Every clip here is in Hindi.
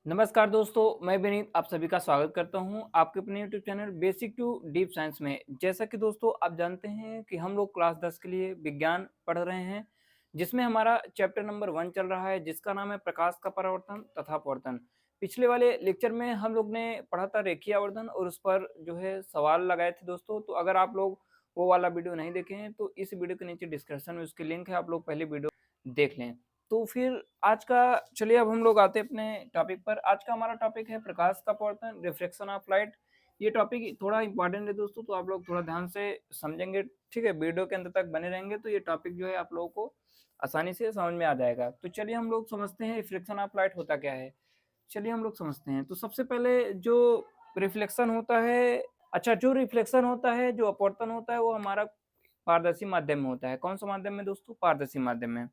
नमस्कार दोस्तों, मैं विनीत आप सभी का स्वागत करता हूं आपके अपने YouTube channel basic to deep science में। जैसा कि दोस्तों आप जानते हैं कि हम लोग क्लास 10 के लिए विज्ञान पढ़ रहे हैं, जिसमें हमारा चैप्टर नंबर 1 चल रहा है, जिसका नाम है प्रकाश का परावर्तन तथा अपवर्तन। पिछले वाले लेक्चर में हम लोग ने पढ़ा था रेखीय आवर्धन और उस पर जो है सवाल लगाए थे दोस्तों। तो अगर आप लोग वो वाला वीडियो नहीं देखे हैं तो इस वीडियो के नीचे डिस्क्रिप्शन में उसकी लिंक है, आप लोग पहले वीडियो देख लें। तो फिर आज का चलिए अब हम लोग आते हैं अपने टॉपिक पर। आज का हमारा टॉपिक है प्रकाश का अपवर्तन, रिफ्लेक्शन ऑफ लाइट। ये टॉपिक थोड़ा इंपॉर्टेंट है दोस्तों, तो आप लोग थोड़ा ध्यान से समझेंगे, ठीक है? वीडियो के अंत तक बने रहेंगे तो ये टॉपिक जो है आप लोगों को आसानी से समझ में आ जाएगा। तो चलिए हम लोग समझते हैं रिफ्लेक्शन ऑफ लाइट होता क्या है। चलिए हम लोग समझते हैं। तो सबसे पहले जो रिफ्लेक्शन होता है, अच्छा, जो रिफ्लेक्शन होता है, जो अपवर्तन होता है, वो हमारा पारदर्शी माध्यम में होता है। कौन सा माध्यम में दोस्तों? पारदर्शी माध्यम में।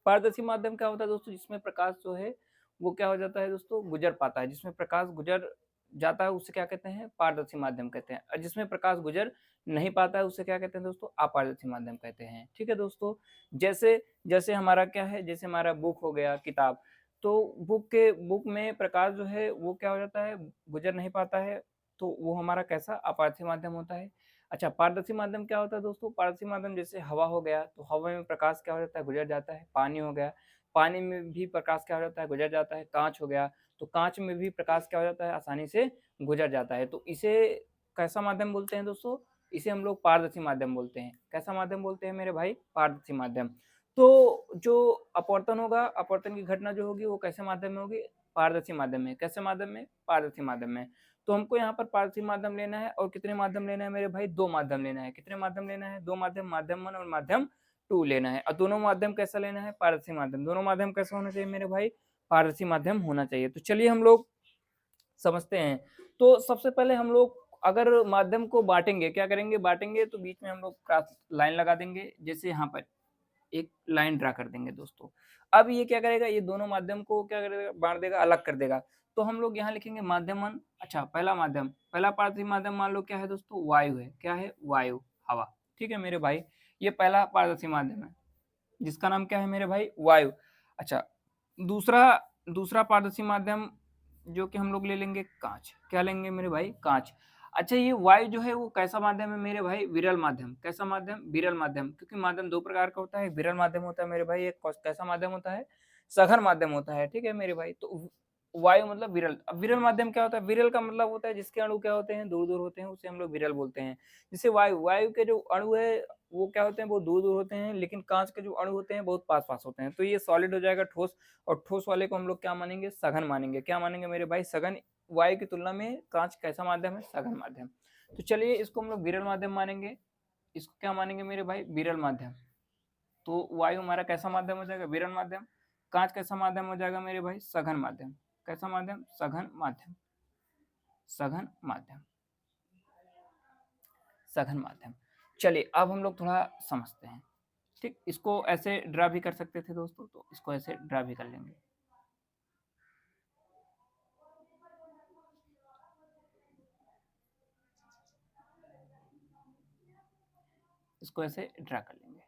पारदर्शी माध्यम क्या होता है दोस्तों? जिसमें प्रकाश जो है वो क्या हो जाता है दोस्तों? गुजर पाता है। जिसमें प्रकाश गुजर जाता है उसे क्या कहते हैं? पारदर्शी माध्यम कहते हैं। और जिसमें प्रकाश गुजर नहीं पाता है उसे क्या कहते हैं दोस्तों? अपारदर्शी माध्यम कहते हैं। ठीक है दोस्तों? जैसे जैसे हमारा क्या है, जैसे हमारा बुक हो गया, किताब। तो बुक में प्रकाश जो है वो क्या हो जाता है? गुजर नहीं पाता है। तो वो हमारा कैसा? अपारदर्शी माध्यम होता है। अच्छा, पारदर्शी माध्यम क्या होता है दोस्तों? पारदर्शी माध्यम जैसे हवा हो गया, तो हवा में प्रकाश क्या हो जाता है? गुजर जाता है। पानी हो गया, पानी में भी प्रकाश क्या हो जाता है? गुजर जाता है। कांच हो गया, तो कांच में भी प्रकाश क्या हो जाता है? आसानी से गुजर जाता है। तो इसे कैसा माध्यम बोलते हैं दोस्तों? इसे हम लोग पारदर्शी माध्यम बोलते हैं। कैसा माध्यम बोलते हैं मेरे भाई? पारदर्शी माध्यम। तो जो अपवर्तन होगा, अपवर्तन की घटना जो होगी वो कैसे माध्यम में होगी? पारदर्शी माध्यम में। कैसे माध्यम में? पारदर्शी माध्यम में। तो हमको यहाँ पर पारदर्शी माध्यम लेना है, और कितने माध्यम लेना है मेरे भाई? 2 माध्यम लेना है। कितने माध्यम लेना है? 2 माध्यम, माध्यम 1 और माध्यम 2 लेना है। और दोनों माध्यम कैसा लेना है? पारदर्शी माध्यम। दोनों माध्यम कैसा होना चाहिए मेरे भाई? पारदर्शी माध्यम होना चाहिए। तो चलिए हम लोग समझते हैं। तो सबसे पहले हम लोग अगर माध्यम को बांटेंगे, क्या करेंगे? बांटेंगे तो बीच में हम लोग क्रॉस लाइन लगा देंगे। जैसे यहाँ पर एक लाइन ड्रा कर देंगे दोस्तों। अब ये क्या करेगा? ये दोनों माध्यम को क्या करेगा? बाँट देगा, अलग कर देगा। तो हम लोग यहाँ लिखेंगे माध्यम 1। अच्छा, पहला माध्यम, पहला पारदर्शी माध्यम मान लो क्या है दोस्तों? वायु है। क्या है? वायु, हवा। ठीक है मेरे भाई? ये पहला पारदर्शी माध्यम है, जिसका नाम क्या है मेरे भाई? वायु। अच्छा, दूसरा दूसरा पारदर्शी माध्यम जो कि हम लोग ले लेंगे काँच। क्या लेंगे मेरे भाई? काँच। अच्छा, ये वायु जो है वो कैसा माध्यम है मेरे भाई? विरल माध्यम। कैसा माध्यम? विरल माध्यम। क्योंकि माध्यम 2 प्रकार का होता है, विरल माध्यम होता है मेरे भाई, एक कैसा माध्यम होता है? सघन माध्यम होता है। ठीक है मेरे भाई? तो वायु मतलब विरल। अब विरल माध्यम क्या होता है? विरल का मतलब होता है जिसके अणु क्या होते हैं? दूर-दूर होते हैं, उसे हम लोग विरल बोलते हैं। जैसे वायु, वायु के जो अणु है वो क्या होते हैं? वो दूर-दूर होते हैं, लेकिन काँच के जो अणु होते हैं बहुत पास-पास होते हैं। तो ये सॉलिड हो जाएगा, ठोस। और ठोस वाले को हम लोग क्या मानेंगे? सघन मानेंगे। क्या मानेंगे मेरे भाई? सघन। वायु की तुलना में काँच कैसा माध्यम है? सघन माध्यम। तो चलिए इसको हम लोग विरल माध्यम मानेंगे। इसको क्या मानेंगे मेरे भाई? विरल माध्यम। तो वायु हमारा कैसा माध्यम हो जाएगा? विरल माध्यम। काँच कैसा माध्यम हो जाएगा मेरे भाई? सघन माध्यम। कैसा माध्यम? सघन माध्यम। सघन माध्यम। सघन माध्यम। चलिए अब हम लोग थोड़ा समझते हैं। ठीक, इसको ऐसे ड्रा भी कर सकते थे दोस्तों, तो इसको ऐसे ड्रा भी कर लेंगे। इसको ऐसे ड्रा कर लेंगे।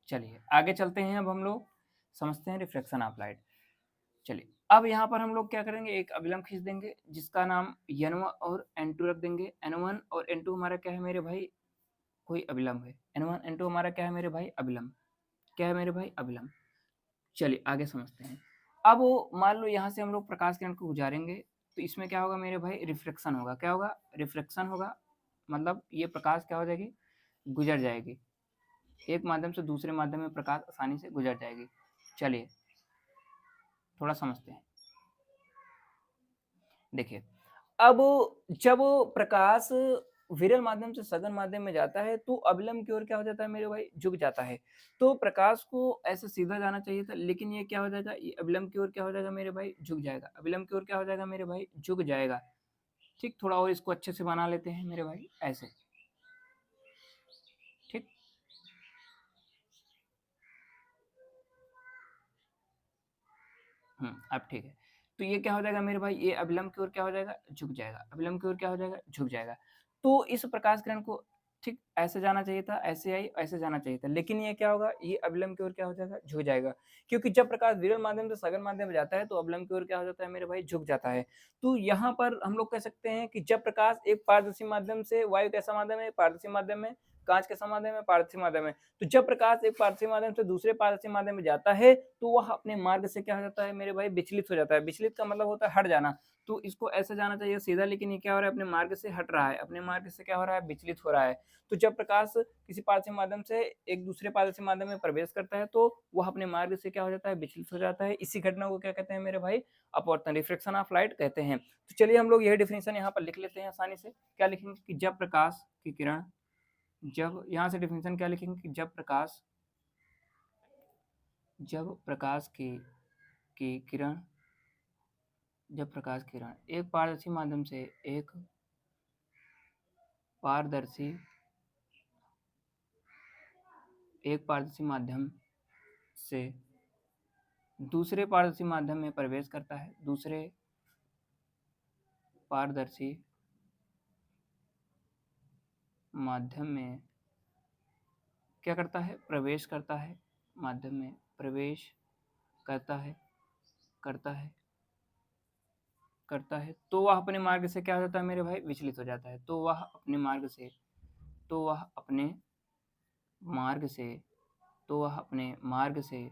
चलिए आगे चलते हैं। अब हम लोग समझते हैं रिफ्लेक्शन ऑफ लाइट। चलिए अब यहाँ पर हम लोग क्या करेंगे? एक अभिलंब खींच देंगे जिसका नाम n1 और n2 रख देंगे। n1 और n2 हमारा क्या है मेरे भाई? कोई अभिलंब है। n1 n2 हमारा क्या है मेरे भाई? अभिलंब। क्या है मेरे भाई? अभिलंब। चलिए आगे समझते हैं। अब मान लो यहाँ से हम लोग प्रकाश किरण को गुजारेंगे, तो इसमें क्या होगा मेरे भाई? रिफ्लेक्शन होगा। क्या होगा? रिफ्लेक्शन होगा। मतलब ये प्रकाश क्या हो जाएगी? गुजर जाएगी। एक माध्यम से दूसरे माध्यम में प्रकाश आसानी से गुजर जाएगी। चलिए थोड़ा समझते हैं। देखिए, अब जब प्रकाश विरल माध्यम से सघन माध्यम में जाता है तो अविलंब की ओर क्या हो जाता है मेरे भाई? झुक जाता है। तो प्रकाश को ऐसे सीधा जाना चाहिए था, लेकिन ये क्या हो जाएगा? ये अविलंब की ओर क्या हो जाएगा मेरे भाई? झुक जाएगा। अविलंब की ओर क्या हो जाएगा मेरे भाई? झुक जाएगा। ठीक, थोड़ा और इसको अच्छे से बना लेते हैं मेरे भाई, ऐसे। ठीक, अब ठीक है। तो ये क्या हो जाएगा मेरे भाई, ये अविलंब की ओर क्या हो जाएगा, झुक जाएगा, अविलंब की ओर क्या हो जाएगा, झुक जाएगा। तो इस प्रकाश किरण को ठीक ऐसे जाना चाहिए था, ऐसे आई, ऐसे जाना चाहिए था, लेकिन ये क्या होगा, ये अविलंब की ओर क्या हो जाएगा, झुक जाएगा। क्योंकि जब प्रकाश विरल माध्यम से सघन माध्यम में जाता है तो अविलंब की ओर क्या हो जाता है मेरे भाई, झुक जाता है। तो यहाँ पर हम लोग कह सकते हैं कि जब प्रकाश एक पारदर्शी माध्यम से, वायु कैसा माध्यम है, पारदर्शी माध्यम में, कांच कैसा माध्यम है, पारदर्शी माध्यम है, तो जब प्रकाश एक पारदर्शी माध्यम से दूसरे पारदर्शी माध्यम में जाता है तो वह अपने मार्ग से क्या हो जाता है मेरे भाई, विचलित हो जाता है। विचलित का मतलब होता है हट जाना। तो इसको ऐसे जाना चाहिए सीधा, लेकिन ये क्या हो रहा है, अपने मार्ग से हट रहा है, अपने मार्ग से क्या हो रहा है, विचलित हो रहा है। तो जब प्रकाश किसी पारदर्शी माध्यम से एक दूसरे पारदर्शी माध्यम में प्रवेश करता है तो वह अपने मार्ग से क्या हो जाता है, विचलित हो जाता है। इसी घटना को क्या कहते हैं मेरे भाई, अपवर्तन, रिफ्रैक्शन ऑफ लाइट कहते हैं। तो चलिए हम लोग यह डिफिनेशन यहाँ पर लिख लेते हैं आसानी से। क्या लिखेंगे कि जब प्रकाश की किरण, जब यहाँ से डिफिनेशन क्या लिखेंगे कि जब प्रकाश, जब प्रकाश की किरण, जब प्रकाश किरण एक पारदर्शी माध्यम से, एक पारदर्शी, एक पारदर्शी माध्यम से दूसरे पारदर्शी माध्यम में प्रवेश करता है, दूसरे पारदर्शी माध्यम में क्या करता है, प्रवेश करता है, माध्यम में प्रवेश करता है, करता है, करता है, तो वह अपने मार्ग से क्या हो जाता है मेरे भाई, विचलित हो जाता है। तो वह अपने मार्ग से, तो वह अपने मार्ग से, तो वह अपने मार्ग से,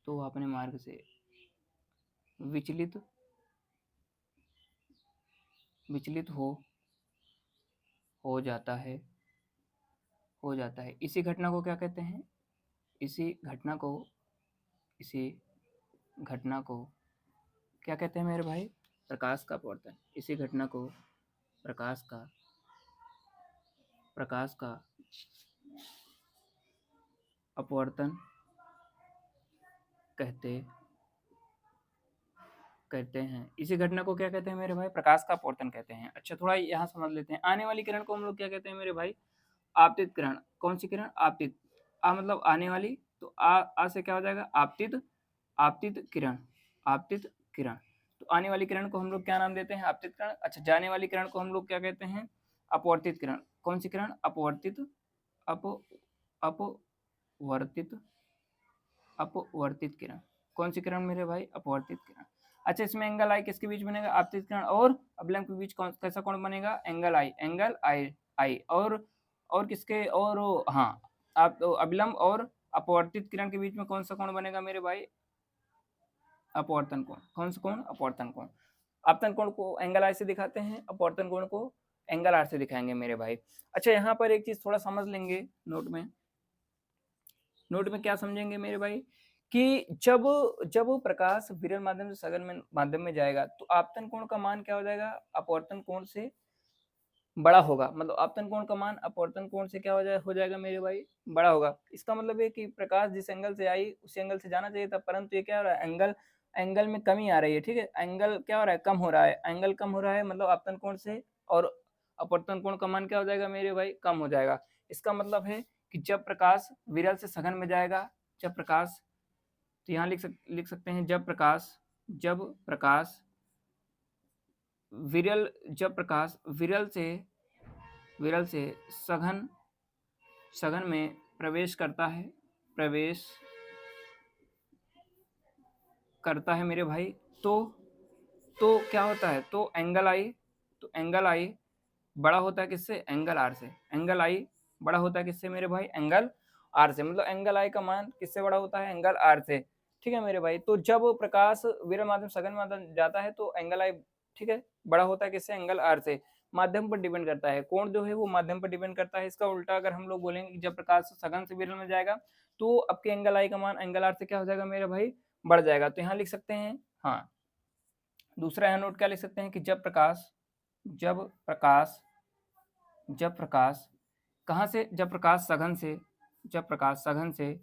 तो वह अपने मार्ग से विचलित, विचलित हो जाता है, हो जाता है। इसी घटना को क्या कहते हैं, इसी घटना को, इसी घटना को क्या कहते हैं मेरे भाई, प्रकाश का अपवर्तन। इसी घटना को प्रकाश का, प्रकाश का अपवर्तन कहते, कहते हैं। इसी घटना को क्या कहते हैं मेरे भाई, प्रकाश का अपवर्तन कहते हैं। अच्छा थोड़ा यहाँ समझ लेते हैं। आने वाली किरण को हम लोग क्या कहते हैं मेरे भाई, आपतित किरण। कौन सी किरण, आपतित। आ मतलब आने वाली, तो आ से क्या हो जाएगा, आपतित, आपतित किरण, आपतित किरण। तो आने वाली किरण को हम लोग क्या नाम देते हैं, आपतित किरण। अच्छा जाने वाली किरण को हम लोग क्या कहते हैं, अपवर्तित किरण। कौन सी किरण, अपवर्तित, अप अपवर्तित, अपवर्तित किरण। कौन सी किरण मेरे भाई, अपवर्तित किरण। अच्छा इसमें एंगल आई किसके बीच बनेगा, आपतित किरण और अवलंब के बीच कौन कैसा कोण बनेगा, एंगल आई, एंगल आई, आई और किसके, और हाँ आप तो अविलंब और अपवर्तित किरण के बीच में कौन सा कोण बनेगा मेरे भाई, अपवर्तन कोण। कौन सा कोण, अपवर्तन कोण। आपतन कोण को एंगल आई से दिखाते हैं, अपवर्तन कोण को एंगल आर से दिखाएंगे मेरे भाई। अच्छा यहाँ पर एक चीज थोड़ा समझ लेंगे नोट में, नोट में क्या समझेंगे मेरे भाई, कि जब जब प्रकाश विरल माध्यम से सघन में माध्यम में जाएगा तो आपतन कोण का मान क्या हो जाएगा, अपवर्तन कोण से बड़ा होगा। मतलब आपतन कोण का मान अपवर्तन कोण से क्या हो जाएगा मेरे भाई, बड़ा होगा। इसका मतलब है कि प्रकाश जिस एंगल से आई उस एंगल से जाना चाहिए था, परंतु ये क्या हो रहा है, एंगल, एंगल में कमी आ रही है। ठीक है, एंगल क्या हो रहा है, कम हो रहा है, एंगल कम हो रहा है, मतलब आपतन कोण से, और अपवर्तन कोण का मान क्या हो जाएगा मेरे भाई, कम हो जाएगा। इसका मतलब है कि जब प्रकाश विरल से सघन में जाएगा, जब प्रकाश, तो यहाँ लिख सकते हैं, जब प्रकाश, जब प्रकाश विरल, जब प्रकाश विरल से सघन, सघन में प्रवेश करता है, प्रवेश करता है मेरे भाई, तो क्या होता है, तो एंगल आई, तो एंगल आई बड़ा होता है किससे, एंगल आर से। एंगल आई बड़ा होता है किससे मेरे भाई, एंगल आर से। मतलब एंगल आई का मान किससे बड़ा होता है, एंगल आर से। ठीक है मेरे भाई, तो जब प्रकाश विरल माध्यम सघन माध्यम जाता है तो एंगल आई, ठीक है, बड़ा होता है किससे, एंगल आर से। माध्यम पर डिपेंड करता है, कोण जो है वो माध्यम पर डिपेंड करता है। इसका उल्टा अगर हम लोग बोलेंगे कि जब प्रकाश सघन से विरल में जाएगा तो आपके एंगल आई का मान एंगल आर से क्या हो जाएगा मेरे भाई, बढ़ जाएगा। तो यहाँ लिख सकते हैं, हाँ दूसरा यहाँ नोट क्या लिख सकते हैं कि जब प्रकाश, जब प्रकाश, जब प्रकाश कहाँ से, जब प्रकाश सघन से, जब प्रकाश सघन से,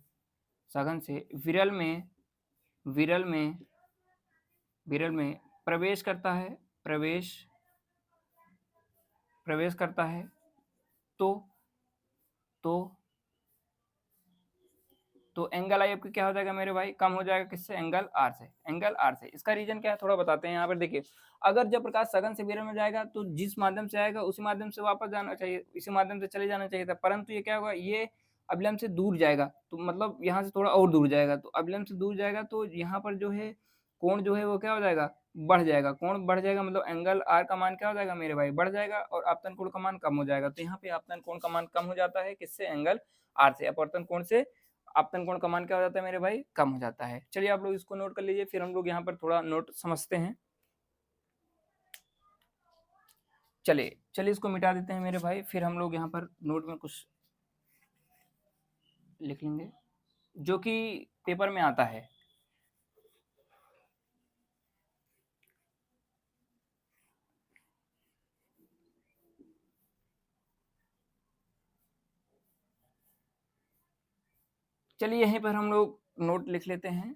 सघन से विरल में, विरल में, विरल में प्रवेश करता है, प्रवेश, प्रवेश करता है, तो तो तो एंगल आई आपका क्या हो जाएगा मेरे भाई, कम हो जाएगा किससे, एंगल आर से, एंगल आर से। इसका रीजन क्या है थोड़ा बताते हैं। यहाँ पर देखिए, अगर जब प्रकाश सघन से विरल में जाएगा तो जिस माध्यम से आएगा उसी माध्यम से वापस जाना चाहिए, इसी माध्यम से चले जाना चाहिए था, परंतु ये क्या होगा, ये अभिलंब से दूर जाएगा, तो मतलब यहाँ से थोड़ा और दूर जाएगा, तो अभिलंब से दूर जाएगा तो यहाँ पर जो है कोण जो है वो क्या हो जाएगा, बढ़ जाएगा। कोण बढ़ जाएगा मतलब एंगल आर का मान क्या हो जाएगा मेरे भाई, बढ़ जाएगा, और आपतन कोण का मान कम हो जाएगा। तो यहाँ पे आपतन कोण का मान कम हो जाता है किससे, एंगल आर से। अपवर्तन कोण से आपतन कोण का मान क्या हो जाता है मेरे भाई, कम हो जाता है। चलिए आप लोग इसको नोट कर लीजिए, फिर हम लोग यहाँ पर थोड़ा नोट समझते हैं। चलिए चलिए इसको मिटा देते हैं मेरे भाई, फिर हम लोग यहाँ पर नोट में कुछ लिख लेंगे जो कि पेपर में आता है। चलिए यहीं पर हम लोग नोट लिख लेते हैं।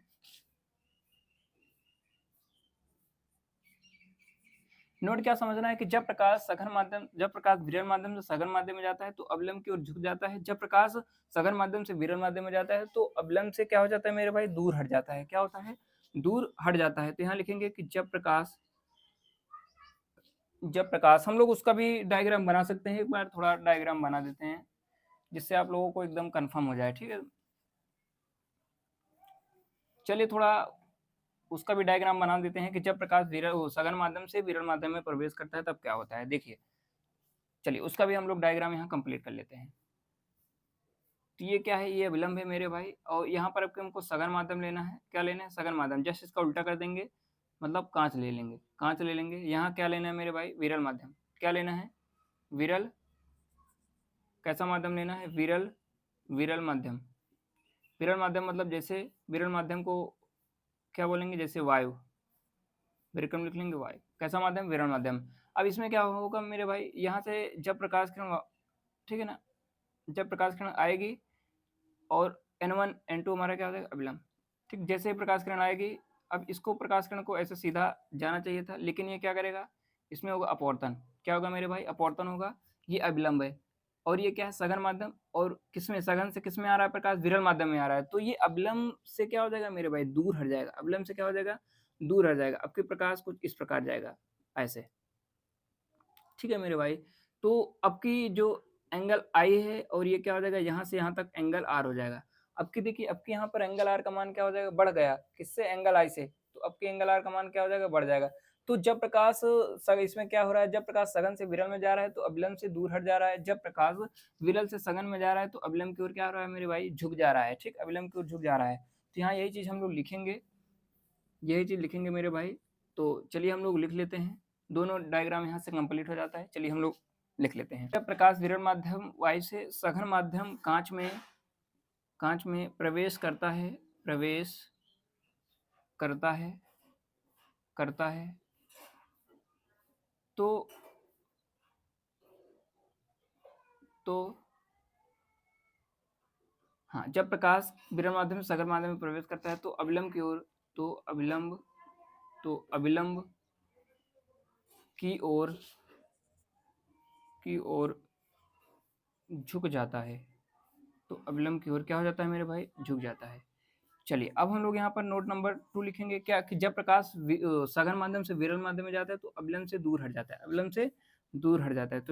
नोट क्या समझना है कि जब प्रकाश सघन माध्यम, जब प्रकाश विरल माध्यम से सघन माध्यम में जाता है तो अवलंब की ओर झुक जाता है। जब प्रकाश सघन माध्यम से विरल माध्यम में जाता है तो अवलंब से क्या हो जाता है मेरे भाई, दूर हट जाता है। क्या होता है, दूर हट जाता है। तो यहाँ लिखेंगे कि जब प्रकाश हम लोग उसका भी डायग्राम बना सकते हैं। एक बार थोड़ा डायग्राम बना देते हैं जिससे आप लोगों को एकदम कंफर्म हो जाए, ठीक है। चलिए थोड़ा उसका भी डायग्राम बना देते हैं कि जब प्रकाश विरल सघन माध्यम से विरल माध्यम में प्रवेश करता है तब क्या होता है। देखिए चलिए उसका भी हम लोग डायग्राम यहाँ कंप्लीट कर लेते हैं। तो ये क्या है, ये अविलंब है मेरे भाई, और यहाँ पर आपको हमको सघन माध्यम लेना है। क्या लेना है, सघन माध्यम। जस्ट इसका उल्टा कर देंगे, मतलब कांच ले लेंगे, कांच ले लेंगे। यहाँ क्या लेना है मेरे भाई, विरल माध्यम। क्या लेना है, विरल, कैसा माध्यम लेना है, विरल, विरल माध्यम। विरल माध्यम मतलब जैसे विरल माध्यम को क्या बोलेंगे, जैसे वायु, विक्रम लिख लेंगे वायु। कैसा माध्यम, विरल माध्यम। अब इसमें क्या होगा मेरे भाई, यहाँ से जब प्रकाश किरण, ठीक है ना, जब प्रकाश किरण आएगी और N1 N2 हमारा क्या हो जाएगा, अविलंब। ठीक, जैसे ही प्रकाश किरण आएगी, अब इसको प्रकाश किरण को ऐसे सीधा जाना चाहिए था, लेकिन ये क्या करेगा, इसमें होगा अपवर्तन। क्या होगा मेरे भाई, अपवर्तन होगा। ये अविलंब है और ये क्या है, सघन माध्यम। और किसमें, सघन से किसमें आ रहा है प्रकाश, विरल माध्यम में आ रहा है। तो ये अविलंब से क्या हो जाएगा मेरे भाई, दूर हट जाएगा। अविलंब से क्या हो जाएगा, दूर हट जाएगा। आपके प्रकाश कुछ इस प्रकार जाएगा, ऐसे। ठीक है मेरे भाई। तो आपकी जो एंगल आई है और ये क्या हो जाएगा, यहाँ से यहाँ तक एंगल आर हो जाएगा। अब की देखिए, अब की यहाँ पर एंगल आर का मान क्या हो जाएगा, बढ़ गया। किससे, एंगल आई से। तो अब के एंगल आर का मान क्या हो जाएगा, बढ़ जाएगा। तो जब प्रकाश इसमें क्या हो रहा है, जब प्रकाश सघन से विरल में जा रहा है तो अविलंब से दूर हट जा रहा है। जब प्रकाश विरल से सघन में जा रहा है तो अविलंब की ओर क्या हो रहा है मेरे भाई, झुक जा रहा है। ठीक, अविलंब की ओर झुक जा रहा है। तो यहाँ यही चीज हम लोग लिखेंगे, यही चीज लिखेंगे मेरे भाई। तो चलिए हम लोग लिख लेते हैं, दोनों डायग्राम यहाँ से कंप्लीट हो जाता है। चलिए हम लोग लिख लेते हैं। जब प्रकाश विरल माध्यम वायु से सघन माध्यम कांच में प्रवेश करता है, प्रवेश करता है, करता है, तो हाँ, जब प्रकाश विरल माध्यम से सघन माध्यम में प्रवेश करता है तो अविलंब की ओर, तो अविलंब की ओर झुक जाता है। तो अविलंब की ओर क्या हो जाता है मेरे भाई, झुक जाता है। चलिए अब हम लोग यहाँ पर नोट नंबर 2 लिखेंगे क्या, कि जब प्रकाश सघन माध्यम से विरल माध्यम में जाता है तो अविलंब से दूर हट जाता है, अविलंब से दूर हट जाता है। तो